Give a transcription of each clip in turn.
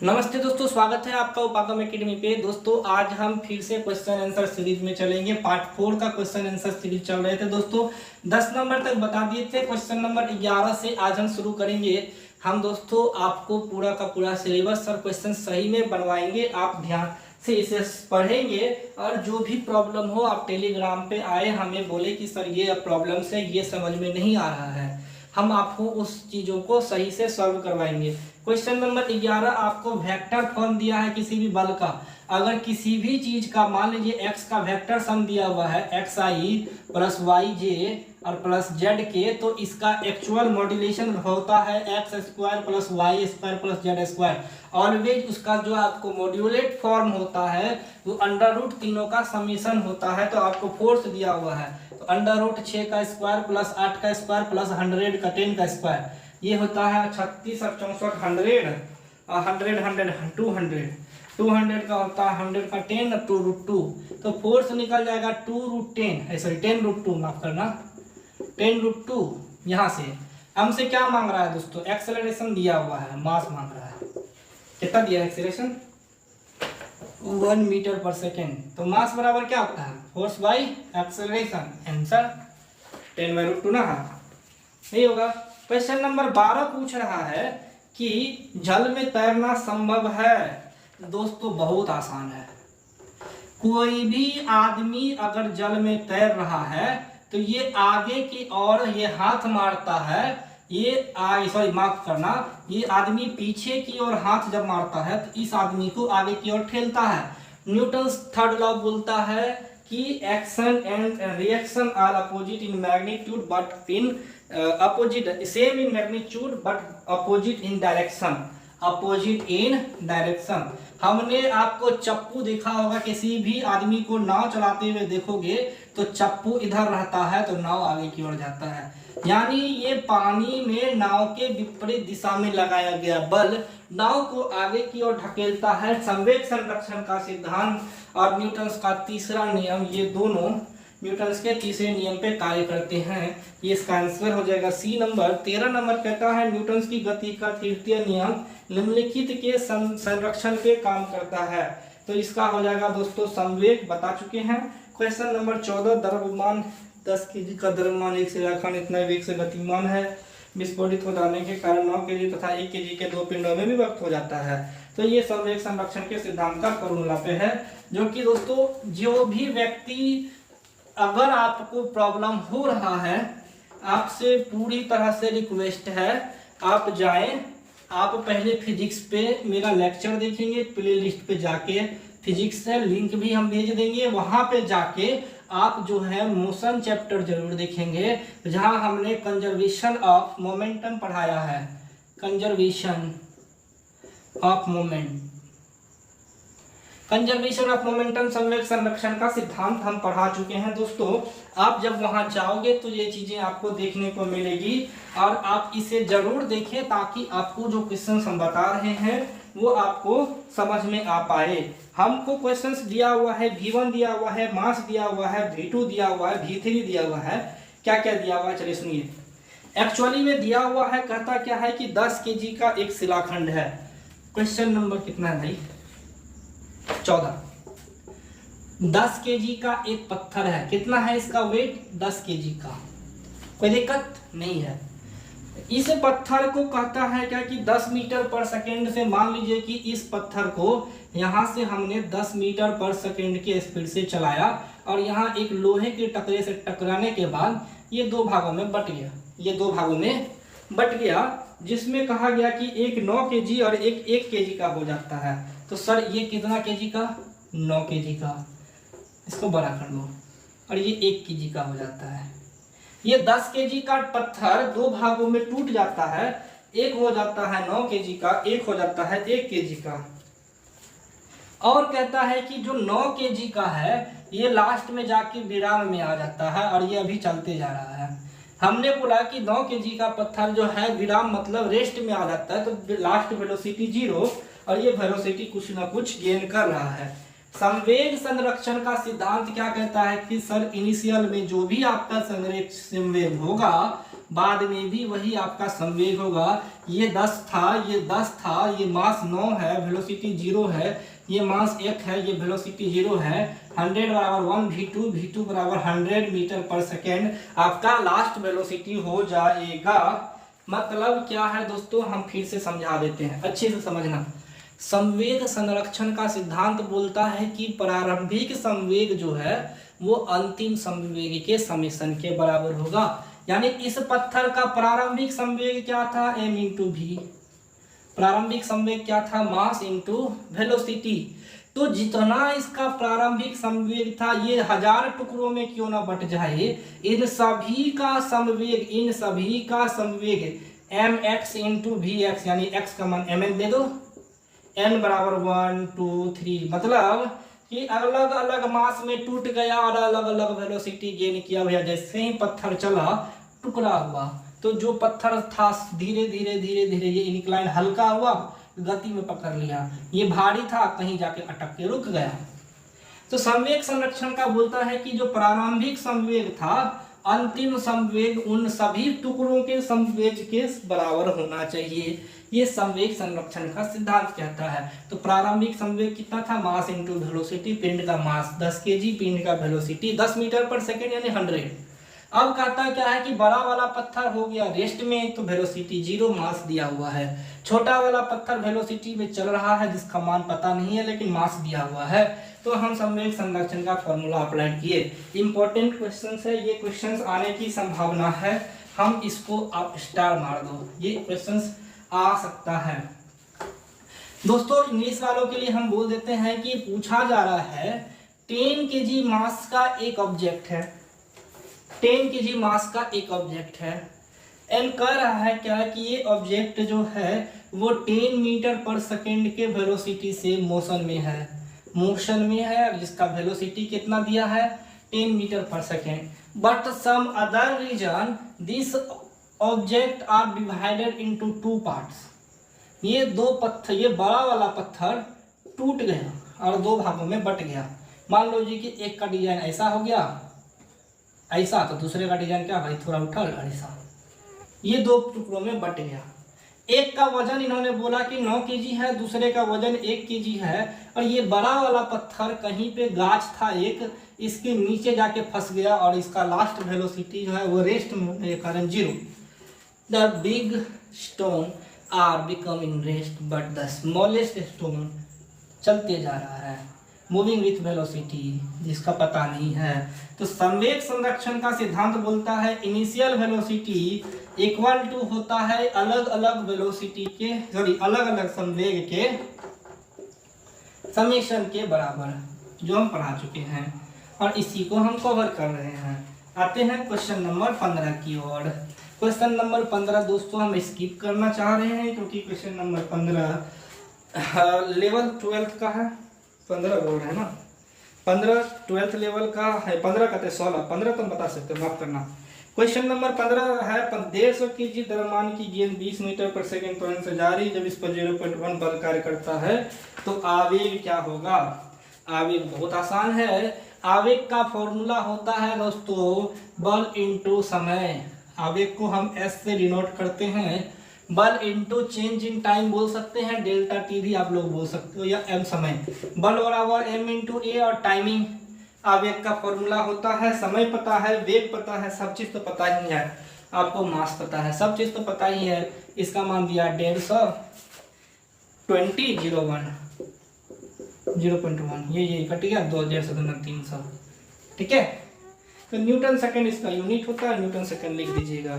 नमस्ते दोस्तों, स्वागत है आपका उपागम एकेडमी पे। दोस्तों आज हम फिर से क्वेश्चन आंसर सीरीज में चलेंगे। पार्ट 4 का क्वेश्चन आंसर सीरीज चल रहे थे दोस्तों। 10 नंबर तक बता दिए थे। क्वेश्चन नंबर 11 से आज हम शुरू करेंगे। हम दोस्तों आपको पूरा का पूरा सिलेबस और क्वेश्चन सही में बनवाएंगे। आप ध्यान से इसे पढ़ेंगे और जो भी प्रॉब्लम हो आप टेलीग्राम पे आए, हमें बोले कि सर ये प्रॉब्लम से ये समझ में नहीं आ रहा है, हम आपको उस चीज़ों को सही से सॉल्व करवाएंगे। क्वेश्चन नंबर 11 आपको वेक्टर फॉर्म दिया है किसी भी बल का। अगर किसी भी चीज का मान लीजिए x का वेक्टर सम दिया हुआ है xi प्लस yj और प्लस z तो इसका एक्चुअल मॉड्यूलेशन होता है x square plus y square plus z square. Always उसका जो आपको मॉड्यूलेट फॉर्म होता है वो अंडर रूट तीनों का समीशन होता है। तो आपको फोर्स दिया हुआ है तो अंडर रूट 6 का स्क्वायर प्लस 8 का स्क्वायर प्लस 100 का 10 का स्क्वायर, ये होता है 36 और 64 200 का होता है 100 का 10 और 2√2। तो फोर्स निकल जाएगा 2√10 सॉरी 10√2 माफ करना 10√2। यहाँ से हमसे क्या मांग रहा है दोस्तों? एक्सेलरेशन दिया हुआ है, मास मांग रहा है। कितना दिया है एक्सेलरेशन? 1 मीटर पर सेकेंड। तो मास बराबर क्या होता है? Force by acceleration. आंसर 10/√2 ना, नहीं होगा। क्वेश्चन नंबर 12 पूछ रहा है कि जल में तैरना संभव है। दोस्तों बहुत आसान है। कोई भी आदमी अगर जल में तैर रहा है तो ये आगे की ओर ये हाथ मारता है, ये माफ करना, ये आदमी पीछे की ओर हाथ जब मारता है तो इस आदमी को आगे की ओर ठेलता है। न्यूटन्स थर्ड लॉ बोलता है कि action and reaction are opposite in magnitude but in opposite same in magnitude but opposite in direction. Opposite in direction. हमने आपको चप्पू देखा होगा, किसी भी आदमी को नाव चलाते हुए देखोगे तो चप्पू इधर रहता है तो नाव आगे की ओर जाता है। यानी ये पानी में नाव के विपरीत दिशा में लगाया गया बल नाव को आगे की ओर ढकेलता है। संवेग संरक्षण का सिद्धांत और न्यूटन्स का तीसरा नियम, ये दोनों न्यूटन्स के तीसरे नियम पे कार्य करते हैं। ये इसका आंसर हो जाएगा सी नंबर। 13 नंबर कहता है न्यूटन्स की गति का तृतीय नियम निम्नलिखित के संरक्षण पे काम करता है। तो इसका हो जाएगा दोस्तों संवेग, बता चुके हैं। क्वेश्चन नंबर 14 द्रव्यमान 10 kg का द्रव्यमान 1 रेखाखंड इतना वेग से गतिमान है। विस्फोटित हो जाने के कारण 9 kg तथा 1 kg के दो पिंडों में विभक्त हो जाता है। तो ये संवेग संरक्षण के सिद्धांत का फॉर्मूला पे है, जो कि दोस्तों जो भी व्यक्ति, अगर आपको प्रॉब्लम हो रहा है, आपसे पूरी तरह से रिक्वेस्ट है आप जाएं, आप पहले फिजिक्स पे मेरा लेक्चर देखेंगे, प्ले लिस्ट पे जाके फिजिक्स से लिंक भी हम भेज देंगे, वहां पे जाके आप जो है मोशन चैप्टर जरूर देखेंगे, जहां हमने कंजर्वेशन ऑफ मोमेंटम पढ़ाया है। कंजर्वेशन ऑफ मोमेंटम संवेग संरक्षण का सिद्धांत हम पढ़ा चुके हैं दोस्तों। आप जब वहां जाओगे तो ये चीजें आपको देखने को मिलेगी और आप इसे जरूर देखें ताकि आपको जो क्वेश्चन हम बता रहे हैं वो आपको समझ में आ पाए। हमको क्वेश्चंस दिया हुआ है, V1 दिया हुआ है, मास दिया हुआ है, V2 दिया हुआ है, V3 दिया हुआ है। क्या क्या दिया हुआ है चलिए सुनिए। एक्चुअली में दिया हुआ है, कहता क्या है कि 10 kg का एक शिलाखंड है। क्वेश्चन नंबर कितना है भाई? 14। 10 kg का एक पत्थर है। कितना है इसका वेट? 10 kg का। कोई दिक्कत नहीं है। इस पत्थर को कहता है क्या कि 10 मीटर पर सेकेंड से, मान लीजिए कि इस पत्थर को यहां से हमने 10 मीटर पर सेकेंड के स्पीड से चलाया और यहां एक लोहे के टकरे से टकराने के बाद ये दो भागों में बट गया, जिसमें कहा गया कि एक 9 kg और एक 1 kg का हो जाता है। तो सर ये कितना kg का? 9 kg का। इसको बड़ा कर लो और ये 1 kg का हो जाता है। ये 10 kg का पत्थर दो भागों में टूट जाता है, एक हो जाता है 9 kg का, एक हो जाता है 1 kg का। और कहता है कि जो 9 kg का है ये लास्ट में जाके विराम में आ जाता है और ये अभी चलते जा रहा है। हमने बोला कि 9 kg का पत्थर जो है विराम मतलब रेस्ट में आ जाता है, तो लास्ट वेलोसिटी 0 और ये वेलोसिटी कुछ ना कुछ गेन कर रहा है। संवेग संरक्षण का सिद्धांत क्या कहता है कि सर इनिशियल में जो भी आपका संवेग होगा बाद में भी वही आपका संवेग होगा। ये 10 था, ये 10 था, ये मास 9 है, वेलोसिटी 0 है, ये मास 1 है, ये वेलोसिटी 0 है। 100 बराबर 1 v2, v2 बराबर 100 मीटर पर सेकेंड आपका लास्ट वेलोसिटी हो जाएगा। मतलब क्या है दोस्तों, हम फिर से समझा देते हैं, अच्छे से समझना। संवेग संरक्षण का सिद्धांत बोलता है कि प्रारंभिक संवेग जो है वो अंतिम संवेग के समेशन के बराबर होगा। यानी इस पत्थर का प्रारंभिक संवेग क्या था, m इंटू वी। प्रारंभिक संवेग क्या था, मास इंटू वेलोसिटी। तो जितना इसका प्रारंभिक संवेग था ये 1000 टुकड़ों में क्यों ना बट जाए, इन सभी का संवेग mx इंटू वी एक्स, यानी x का मान mn दे दो, n बराबर 1 2 3, मतलब कि अलग अलग मास में टूट गया और अलग अलग वेलोसिटी गेन किया भैया। जैसे ही पत्थर चला टुकड़ा हुआ, तो जो पत्थर था धीरे धीरे धीरे धीरे ये इंक्लाइन हल्का हुआ, गति में पकड़ लिया, ये भारी था कहीं जाके अटक के रुक गया। तो संवेग संरक्षण का बोलता है कि जो प्रारंभिक संवेग था अंतिम संवेग उन सभी टुकड़ों के संवेग के बराबर होना चाहिए। ये संवेग संरक्षण का सिद्धांत कहता है। तो प्रारंभिक संवेग कितना था, मास इंटू वेलोसिटी, पिंड का मास 10 केजी, पिंड का वेलोसिटी 10 मीटर पर सेकेंड यानी 100। अब कहता क्या है कि बड़ा वाला पत्थर हो गया रेस्ट में, तो वेलोसिटी 0, मास दिया हुआ है। छोटा वाला पत्थर वेलोसिटी में चल रहा है जिसका मान पता नहीं है लेकिन मास दिया हुआ है। तो हम संवेग संरक्षण का फॉर्मूला अप्लाई किए। इंपॉर्टेंट क्वेश्चन है, ये क्वेश्चंस आने की संभावना है, हम इसको आप स्टार मार दो, ये क्वेश्चंस आ सकता है। दोस्तों इंग्लिश वालों के लिए हम बोल देते हैं कि पूछा जा रहा है 10 kg मास का एक ऑब्जेक्ट है, 10 kg मास का एक ऑब्जेक्ट है, एंड कह रहा है क्या कि ये ऑब्जेक्ट जो है वो 10 मीटर पर सेकेंड के वेलोसिटी से मोशन में है, जिसका वेलोसिटी कितना दिया है 10 मीटर पर second. But some other reason this object are divided into 2 parts. ये दो पत्थर, ये बड़ा वाला पत्थर टूट गया और 2 भागों में बट गया। मान लो जी कि एक का डिजाइन ऐसा हो गया, ऐसा, तो दूसरे का डिजाइन क्या भाई थोड़ा उठा ऐसा, ये 2 टुकड़ों में बट गया। एक का वजन इन्होंने बोला कि 9 kg है, दूसरे का वजन 1 kg है, और ये बड़ा वाला पत्थर कहीं पे गाछ था एक, इसके नीचे जाके फंस गया और इसका लास्ट वेलोसिटी जो है वो रेस्ट में कारण 0। The big stone are become in rest but the smallest stone चलते जा रहा है, मूविंग विथ वेलोसिटी जिसका पता नहीं है। तो संवेग संरक्षण का सिद्धांत बोलता है इनिशियल वेलोसिटी इक्वल टू होता है अलग अलग वेलोसिटी के, अलग अलग संवेग के समेशन के बराबर, जो हम पढ़ा चुके हैं और इसी को हम कवर कर रहे हैं। आते हैं क्वेश्चन नंबर 15 की ओर। क्वेश्चन नंबर 15 दोस्तों हम स्किप करना चाह रहे हैं क्योंकि क्वेश्चन नंबर 15 लेवल 12th का है, 15 बोल रहे हैं ना, 15 12th लेवल का है, 15 कहते 16, 15 तो बता सकते, माफ करना। क्वेश्चन नंबर 15 है 150 kg द्रव्यमान की गेंद 20 मीटर पर सेकंड त्वरण से जारी, जब इस पर 0.1 बल कार्य करता है तो आवेग क्या होगा। आवेग बहुत आसान है, आवेग का फॉर्मूला होता है दोस्तों बल इंटू समय। आवेग को हम एस से डिनोट करते हैं, बल इंटू चेंज इन टाइम बोल सकते हैं, डेल्टा टी भी आप लोग बोल सकते हो, या एम समय। बल बराबर एम इंटू ए और टाइमिंग आवेग का फॉर्मूला होता है। समय पता है, वेग पता है, सब चीज तो पता ही है, आपको मास पता है, सब चीज तो पता ही है। इसका मान दिया 150 20 0.1, ये कट गया 2,100 ठीक है। तो न्यूटन सेकंड इसका यूनिट होता है, न्यूटन सेकंड लिख दीजिएगा।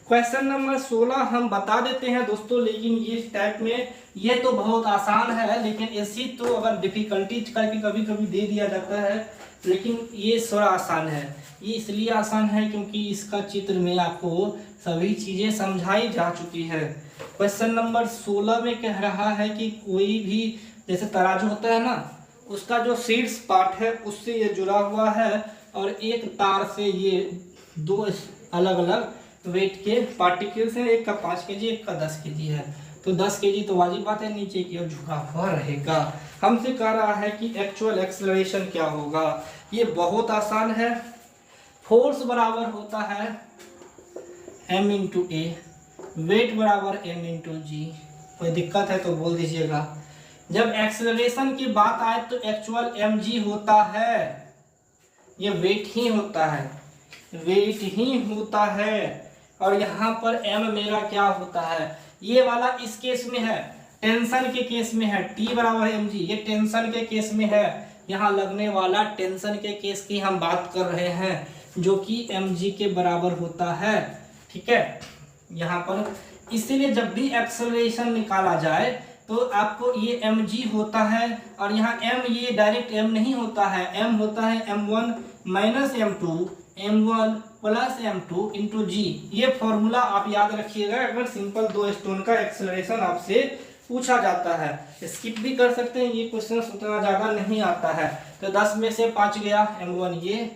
क्वेश्चन नंबर 16 हम बता देते हैं दोस्तों, लेकिन ये टाइप में ये तो बहुत आसान है, लेकिन ऐसी तो अगर डिफिकल्टी करके कभी कभी दे दिया जाता है, लेकिन ये थोड़ा आसान है। ये इसलिए आसान है क्योंकि इसका चित्र में आपको सभी चीजें समझाई जा चुकी है। क्वेश्चन नंबर 16 में कह रहा है कि कोई भी जैसे तराजू होता है ना, उसका जो शीर्ष पार्ट है उससे ये जुड़ा हुआ है और एक तार से ये 2 अलग अलग वेट के पार्टिकल्स हैं, एक का 5 kg एक का 10 kg है। तो 10 kg तो वाजिब बात है नीचे की ओर झुका हुआ रहेगा। हमसे कह रहा है कि एक्चुअल एक्सेलरेशन क्या होगा। ये बहुत आसान है। फोर्स बराबर होता है m इंटू ए, वेट बराबर m इंटू जी। कोई दिक्कत है तो बोल दीजिएगा। जब एक्सेलरेशन की बात आए तो एक्चुअल mg होता है, ये वेट ही होता है, वेट ही होता है। और यहाँ पर m मेरा क्या होता है, ये वाला इस केस में है, टेंशन के केस में है, T बराबर mg, ये टेंशन के केस में है। यहाँ लगने वाला टेंशन के केस की हम बात कर रहे हैं, जो कि mg के बराबर होता है। ठीक है, यहाँ पर इसीलिए जब भी एक्सेलरेशन निकाला जाए तो आपको ये mg होता है, और यहाँ m ये डायरेक्ट m नहीं होता है, m होता है m1 minus m2, m1 plus m2 into जी। ये फॉर्मूला आप याद रखिएगा अगर सिंपल 2 स्टोन का एक्सेलरेशन आपसे पूछा जाता है। स्किप भी कर सकते हैं, ये क्वेश्चन उतना ज़्यादा नहीं आता है। तो 10 में से 5 गया, m1 ये,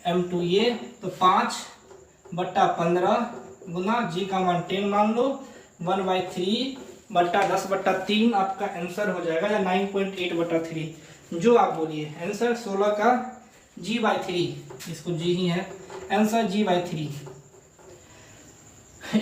m2 ये, तो 5/15 गुना जी का मान 10 मान लो, 1/3/10/3 आपका आंसर हो जाएगा, या 9.8/3 जो आप बोलिए। आंसर 16 का g/3, इसको g ही है आंसर, g/3।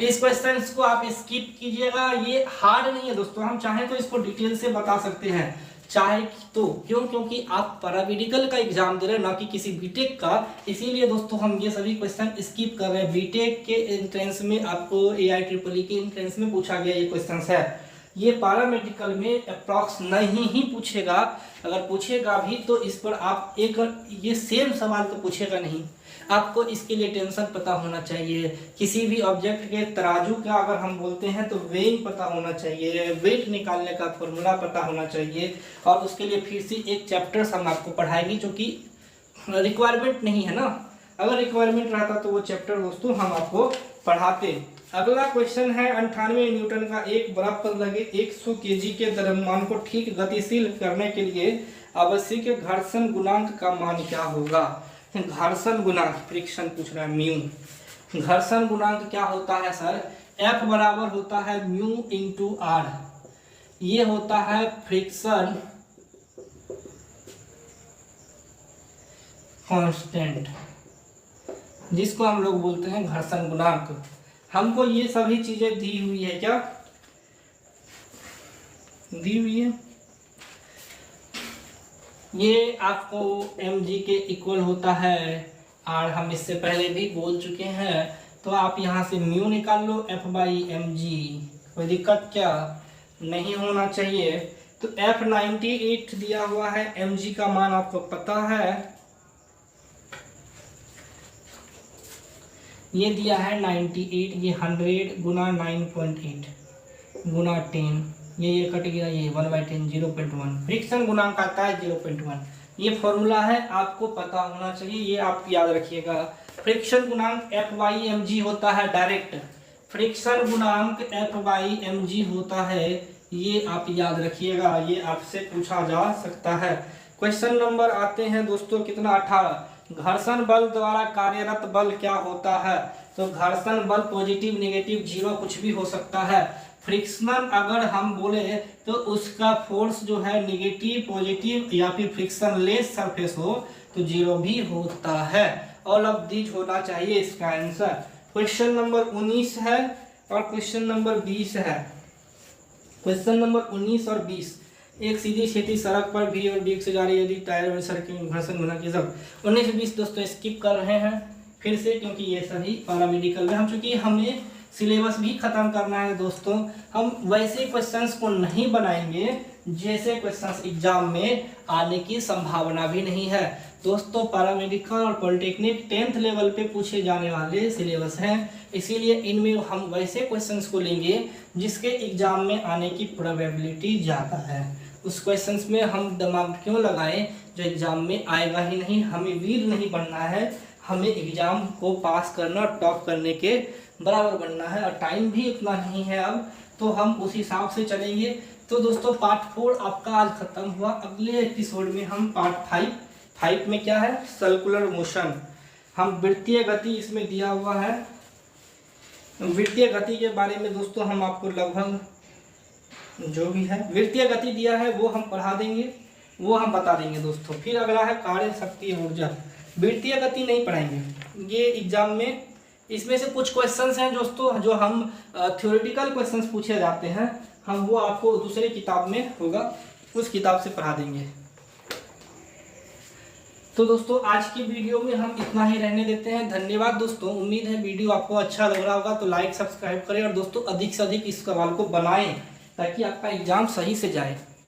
इस क्वेश्चन को आप स्किप कीजिएगा, ये हार्ड नहीं है दोस्तों। हम चाहें तो इसको डिटेल से बता सकते हैं, चाहे तो क्योंकि आप पैरामेडिकल का एग्जाम दे रहे हैं, ना कि किसी बीटेक का। इसीलिए दोस्तों हम ये सभी क्वेश्चन स्किप कर रहे हैं। बीटेक के एंट्रेंस में आपको AIEEE के एंट्रेंस में पूछा गया ये क्वेश्चन है, ये पैरामेडिकल में अप्रॉक्स नहीं ही पूछेगा। अगर पूछेगा भी तो इस पर आप एक ये सेम सवाल तो पूछेगा नहीं। आपको इसके लिए टेंशन पता होना चाहिए, किसी भी ऑब्जेक्ट के तराजू का अगर हम बोलते हैं तो वेइंग पता होना चाहिए, वेट निकालने का फॉर्मूला पता होना चाहिए। और उसके लिए फिर से एक चैप्टर्स हम आपको पढ़ाएंगे, जो कि रिक्वायरमेंट नहीं है ना। अगर रिक्वायरमेंट रहता तो वो चैप्टर दोस्तों हम आपको पढ़ाते। अगला क्वेश्चन है 98 न्यूटन का एक बर्फ पर लगे 100 kg के द्रव्यमान को ठीक गतिशील करने के लिए आवश्यक घर्षण गुणांक का मान क्या होगा। घर्षण गुणांक, फ्रिक्शन पूछ रहा है, म्यू। घर्षण गुणांक क्या होता है सर, F बराबर होता है म्यू इंटू आर। ये होता है फ्रिक्शन कांस्टेंट, जिसको हम लोग बोलते हैं घर्षण गुणांक। हमको ये सभी चीजें दी हुई है, क्या दी हुई है, ये आपको mg के इक्वल होता है और हम इससे पहले भी बोल चुके हैं। तो आप यहाँ से म्यू निकाल लो, F/mg। कोई दिक्कत क्या नहीं होना चाहिए। तो F 98 दिया हुआ है, mg का मान आपको पता है, ये दिया है 98, ये 100 गुना 9.8 गुना 10, ये कट गया, ये 1/10 0.1। फ्रिक्शन गुणांक आता है 0.1। ये फॉर्मूला है, आपको पता होना चाहिए, ये आप याद रखिएगा। फ्रिक्शन गुणांक F/mg होता है डायरेक्ट, फ्रिक्शन गुणांक F/mg होता है, ये आप याद रखिएगा, ये आपसे पूछा जा सकता है। क्वेश्चन नंबर आते हैं दोस्तों कितना, 18। घर्षण बल द्वारा कार्यरत बल क्या होता है। तो घर्षण बल पॉजिटिव, नेगेटिव, जीरो कुछ भी हो सकता है। फ्रिक्शन अगर हम बोले तो उसका फोर्स जो है नेगेटिव, पॉजिटिव या फिर फ्रिक्शन लेस सरफेस हो तो जीरो भी होता है। ऑल ऑफ दीज होना चाहिए इसका आंसर। क्वेश्चन नंबर 19 है और क्वेश्चन नंबर 20 है। क्वेश्चन नंबर 19 और 20, एक सीधी सीधी सड़क पर भी और बीच से जा रही है, यदि टायर में सड़क की घर्षण गुणांक ये सब। 19-20 दोस्तों स्किप कर रहे हैं फिर से, क्योंकि ये सभी पैरामेडिकल में हम, चूंकि हमें सिलेबस भी खत्म करना है दोस्तों। हम वैसे क्वेश्चंस को नहीं बनाएंगे जैसे क्वेश्चंस एग्जाम में आने की संभावना भी नहीं है दोस्तों। पैरामेडिकल और पॉलिटेक्निक 10th लेवल पे पूछे जाने वाले सिलेबस हैं, इसीलिए इनमें हम वैसे क्वेश्चंस को लेंगे जिसके एग्जाम में आने की प्रोबेबिलिटी ज़्यादा है। उस क्वेश्चंस में हम दिमाग क्यों लगाएं जो एग्जाम में आएगा ही नहीं। हमें वीर नहीं बनना है, हमें एग्जाम को पास करना, टॉप करने के बराबर बनना है, और टाइम भी उतना नहीं है अब, तो हम उस हिसाब से चलेंगे। तो दोस्तों पार्ट 4 आपका आज खत्म हुआ। अगले एपिसोड में हम पार्ट 5 में क्या है, सर्कुलर मोशन। हम वृत्तीय गति इसमें दिया हुआ है, वृत्तीय गति के बारे में दोस्तों हम आपको लगभग जो भी है वृत्तीय गति दिया है वो हम पढ़ा देंगे, वो हम बता देंगे दोस्तों। फिर अगला है कार्य शक्ति ऊर्जा। वृत्तीय गति नहीं पढ़ाएंगे, ये एग्जाम में इसमें से कुछ क्वेश्चंस हैं दोस्तों जो हम थ्योरेटिकल क्वेश्चंस पूछे जाते हैं, हम वो आपको दूसरी किताब में होगा, उस किताब से पढ़ा देंगे। तो दोस्तों आज की वीडियो में हम इतना ही रहने देते हैं। धन्यवाद दोस्तों, उम्मीद है वीडियो आपको अच्छा लग रहा होगा, तो लाइक सब्सक्राइब करें और दोस्तों अधिक से अधिक इस सवाल को बनाएं ताकि आपका एग्जाम सही से जाए।